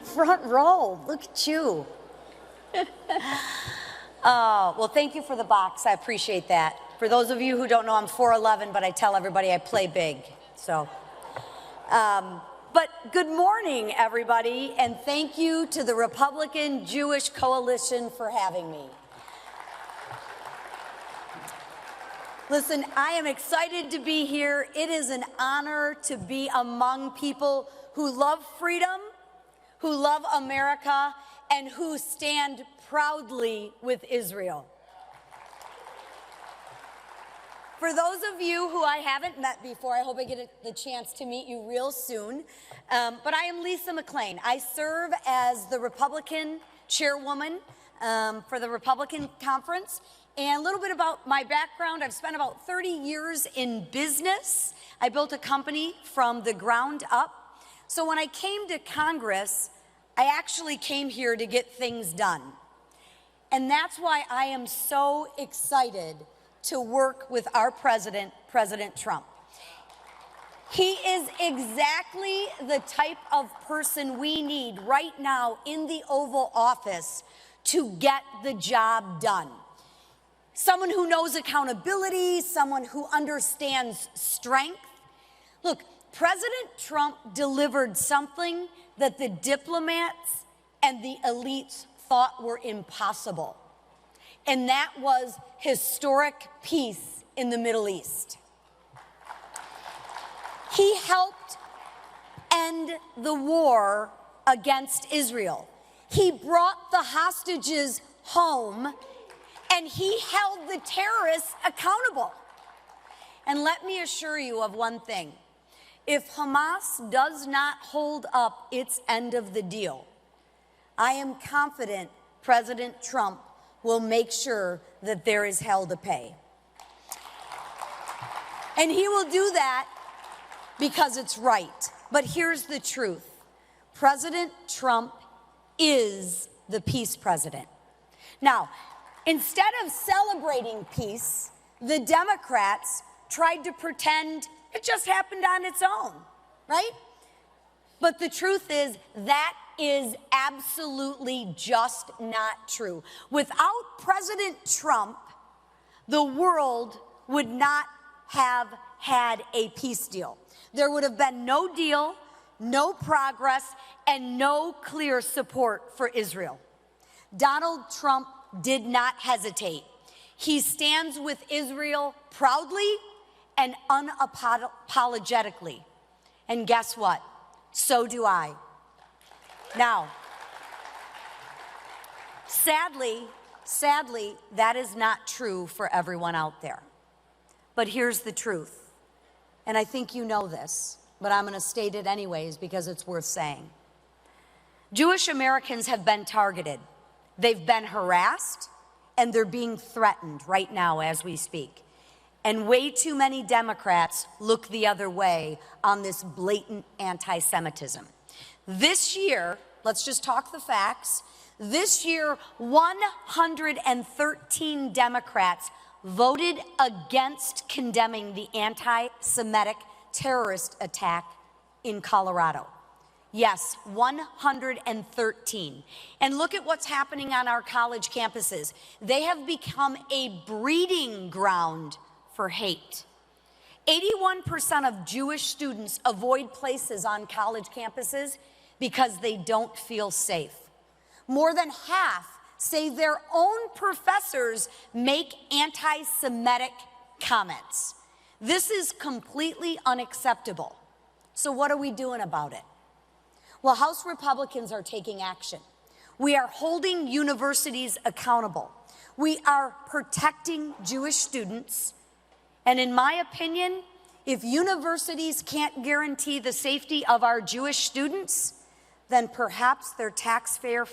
Front row, look at you. Oh, well, thank you for the box. I appreciate that. For those of you who don't know, I'm 4'11", but I tell everybody I play big. So, but good morning, everybody, and thank you to the Republican Jewish Coalition for having me. Listen, I am excited to be here. It is an honor to be among people who love freedom, who love America, and who stand proudly with Israel. For those of you who I haven't met before, I hope I get the chance to meet you real soon. But I am Lisa McClain. I serve as the Republican chairwoman for the Republican Conference. And a little bit about my background, I've spent about 30 years in business. I built a company from the ground up. So when I came to Congress, I actually came here to get things done. And that's why I am so excited to work with our president, President Trump. He is exactly the type of person we need right now in the Oval Office to get the job done. Someone who knows accountability, someone who understands strength. Look, President Trump delivered something that the diplomats and the elites thought were impossible. And that was historic peace in the Middle East. He helped end the war against Israel. He brought the hostages home, and he held the terrorists accountable. And let me assure you of one thing. If Hamas does not hold up its end of the deal, I am confident President Trump will make sure that there is hell to pay. And he will do that because it's right. But here's the truth. President Trump is the peace president. Now, instead of celebrating peace, the Democrats tried to pretend it just happened on its own, right? But the truth is that is absolutely just not true. Without President Trump, the world would not have had a peace deal. There would have been no deal, no progress, and no clear support for Israel. Donald Trump did not hesitate. He stands with Israel proudly and unapologetically. And guess what? So do I. Now, sadly, that is not true for everyone out there. But here's the truth. And I think you know this, but I'm going to state it anyways because it's worth saying. Jewish Americans have been targeted. They've been harassed, and they're being threatened right now as we speak. And way too many Democrats look the other way on this blatant anti-Semitism. This year, let's just talk the facts. This year, 113 Democrats voted against condemning the anti-Semitic terrorist attack in Colorado. Yes, 113. And look at what's happening on our college campuses. They have become a breeding ground for hate. 81% of Jewish students avoid places on college campuses because they don't feel safe. More than half say their own professors make anti-Semitic comments. This is completely unacceptable. So what are we doing about it? Well, House Republicans are taking action. We are holding universities accountable. We are protecting Jewish students. And in my opinion, if universities can't guarantee the safety of our Jewish students, then perhaps their taxpayer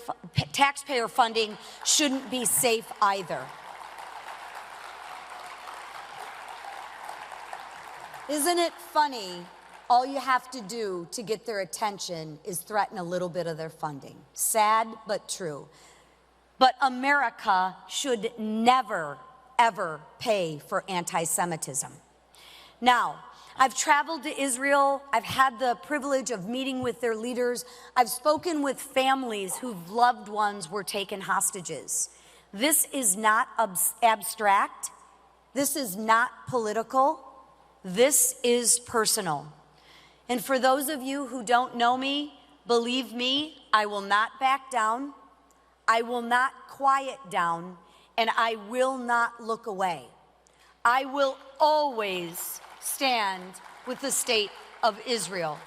funding shouldn't be safe either. Isn't it funny? All you have to do to get their attention is threaten a little bit of their funding. Sad, but true. But America should never, ever pay for anti-Semitism. Now, I've traveled to Israel. I've had the privilege of meeting with their leaders. I've spoken with families whose loved ones were taken hostages. This is not abstract. This is not political. This is personal. And for those of you who don't know me, believe me, I will not back down. I will not quiet down, and I will not look away. I will always stand with the state of Israel.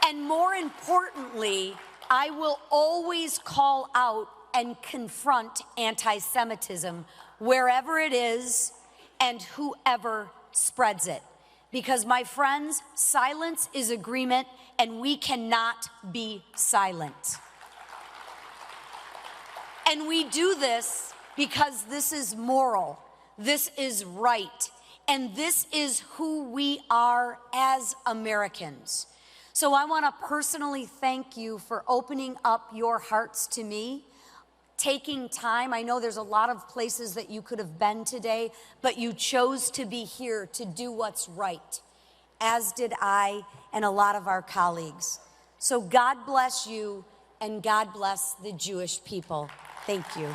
And more importantly, I will always call out and confront anti-Semitism wherever it is and whoever spreads it. Because, my friends, silence is agreement, and we cannot be silent. And we do this because this is moral, this is right, and this is who we are as Americans. So I want to personally thank you for opening up your hearts to me, taking time. I know there's a lot of places that you could have been today, but you chose to be here to do what's right, as did I and a lot of our colleagues. So God bless you, and God bless the Jewish people. Thank you.